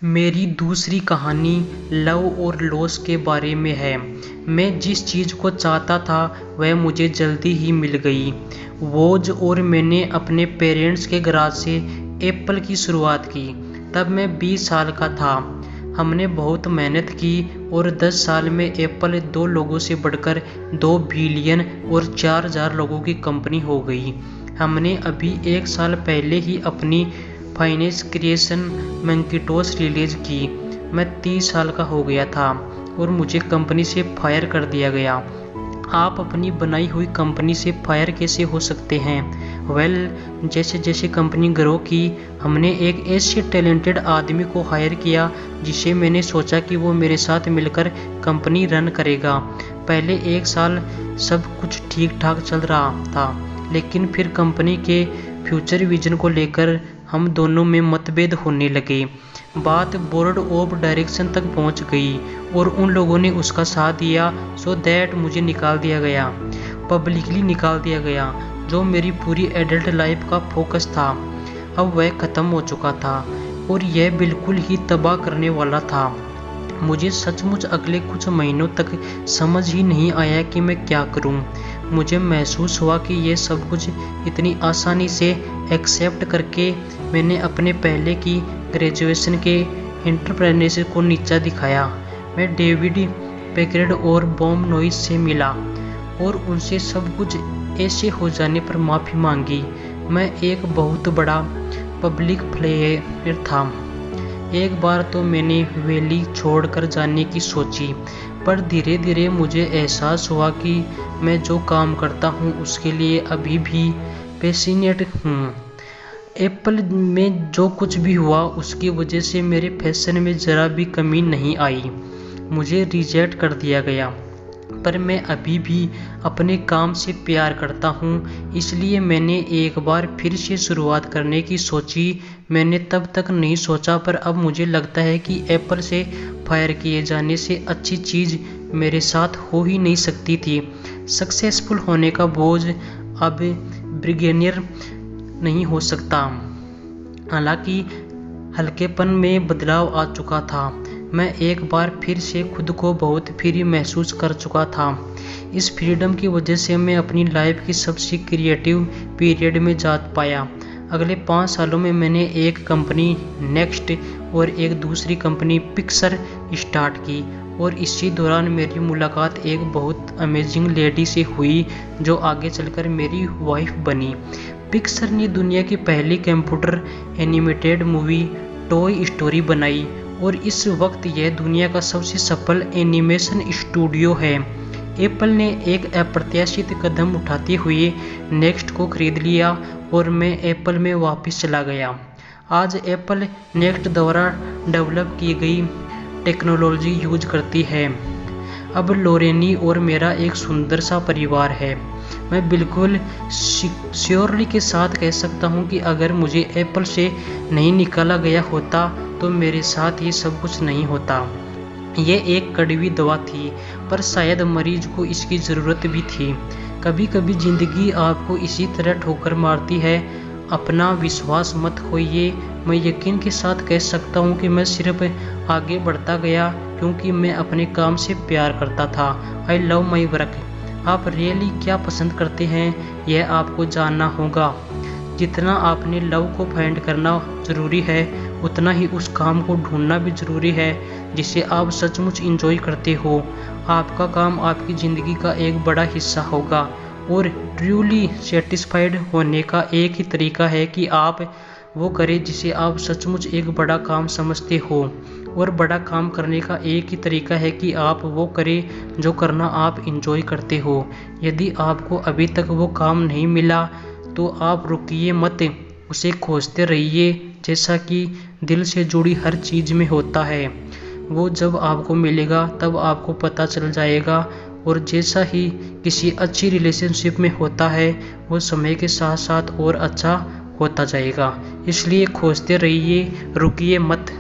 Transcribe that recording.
मेरी दूसरी कहानी लव और लॉस के बारे में है। मैं जिस चीज़ को चाहता था वह मुझे जल्दी ही मिल गई। वोज और मैंने अपने पेरेंट्स के गराज से एप्पल की शुरुआत की। तब मैं 20 साल का था। हमने बहुत मेहनत की और 10 साल में एप्पल 2 लोगों से बढ़कर 2 बिलियन और 4000 लोगों की कंपनी हो गई। हमने अभी 1 साल पहले ही अपनी फाइनेंस क्रिएशन मैकिन्टोश रिलीज की। मैं 30 साल का हो गया था और मुझे कंपनी से फायर कर दिया गया। आप अपनी बनाई हुई कंपनी से फायर कैसे हो सकते हैं? जैसे जैसे कंपनी ग्रो की, हमने एक ऐसे टैलेंटेड आदमी को हायर किया जिसे मैंने सोचा कि वो मेरे साथ मिलकर कंपनी रन करेगा। पहले 1 साल सब कुछ ठीक ठाक चल रहा था, लेकिन फिर कंपनी के फ्यूचर विजन को लेकर हम दोनों में मतभेद होने लगे। बात बोर्ड ऑफ डायरेक्शन तक पहुंच गई और उन लोगों ने उसका साथ दिया। सो दैट मुझे निकाल दिया गया, पब्लिकली निकाल दिया गया। जो मेरी पूरी एडल्ट लाइफ का फोकस था, अब वह ख़त्म हो चुका था और यह बिल्कुल ही तबाह करने वाला था। मुझे सचमुच अगले कुछ महीनों तक समझ ही नहीं आया कि मैं क्या करूं। मुझे महसूस हुआ कि यह सब कुछ इतनी आसानी से एक्सेप्ट करके मैंने अपने पहले की ग्रेजुएशन के एंटरप्रेन्योरशिप को नीचा दिखाया। मैं डेविड पैकर्ड और बॉब नोइस से मिला और उनसे सब कुछ ऐसे हो जाने पर माफ़ी मांगी। मैं एक बहुत बड़ा पब्लिक प्लेयर था। एक बार तो मैंने वैली छोड़कर जाने की सोची, पर धीरे धीरे मुझे एहसास हुआ कि मैं जो काम करता हूँ उसके लिए अभी भी पैशनेट हूँ। एप्पल में जो कुछ भी हुआ उसकी वजह से मेरे फैशन में ज़रा भी कमी नहीं आई। मुझे रिजेक्ट कर दिया गया, पर मैं अभी भी अपने काम से प्यार करता हूँ। इसलिए मैंने एक बार फिर से शुरुआत करने की सोची। मैंने तब तक नहीं सोचा, पर अब मुझे लगता है कि एप्पल से फायर किए जाने से अच्छी चीज़ मेरे साथ हो ही नहीं सकती थी। सक्सेसफुल होने का बोझ अब बिगिनर नहीं हो सकता। हालांकि हल्केपन में बदलाव आ चुका था। मैं एक बार फिर से खुद को बहुत फ्री महसूस कर चुका था। इस फ्रीडम की वजह से मैं अपनी लाइफ की सबसे क्रिएटिव पीरियड में जा पाया। अगले 5 सालों में मैंने एक कंपनी नेक्स्ट और एक दूसरी कंपनी पिक्सर स्टार्ट की, और इसी दौरान मेरी मुलाकात एक बहुत अमेजिंग लेडी से हुई जो आगे चलकर मेरी वाइफ बनी। पिक्सर ने दुनिया की पहली computer animated movie toy story बनाई और इस वक्त यह दुनिया का सबसे सफल एनिमेशन स्टूडियो है। एप्पल ने एक अप्रत्याशित कदम उठाते हुए नेक्स्ट को खरीद लिया और मैं एप्पल में वापस चला गया। आज एप्पल नेक्स्ट द्वारा डेवलप की गई टेक्नोलॉजी यूज करती है। अब लोरेनी और मेरा एक सुंदर सा परिवार है। मैं बिल्कुल श्योरली के साथ कह सकता हूँ कि अगर मुझे एप्पल से नहीं निकाला गया होता तो मेरे साथ ये सब कुछ नहीं होता। ये एक कड़वी दवा थी, पर शायद मरीज को इसकी ज़रूरत भी थी। कभी कभी ज़िंदगी आपको इसी तरह ठोकर मारती है। अपना विश्वास मत खोइए। मैं यकीन के साथ कह सकता हूँ कि मैं सिर्फ आगे बढ़ता गया क्योंकि मैं अपने काम से प्यार करता था। I love my work. आप रियली क्या पसंद करते हैं, यह आपको जानना होगा। जितना आपने लव को फाइंड करना ज़रूरी है, उतना ही उस काम को ढूंढना भी ज़रूरी है जिसे आप सचमुच इंजॉय करते हो। आपका काम आपकी ज़िंदगी का एक बड़ा हिस्सा होगा, और ट्रूली सेटिस्फाइड होने का एक ही तरीका है कि आप वो करें जिसे आप सचमुच एक बड़ा काम समझते हो, और बड़ा काम करने का एक ही तरीका है कि आप वो करें जो करना आप इंजॉय करते हो। यदि आपको अभी तक वो काम नहीं मिला तो आप रुकिए मत, उसे खोजते रहिए। जैसा कि दिल से जुड़ी हर चीज़ में होता है, वो जब आपको मिलेगा तब आपको पता चल जाएगा। और जैसा ही किसी अच्छी रिलेशनशिप में होता है, वो समय के साथ साथ और अच्छा होता जाएगा। इसलिए खोजते रहिए, रुकिए मत।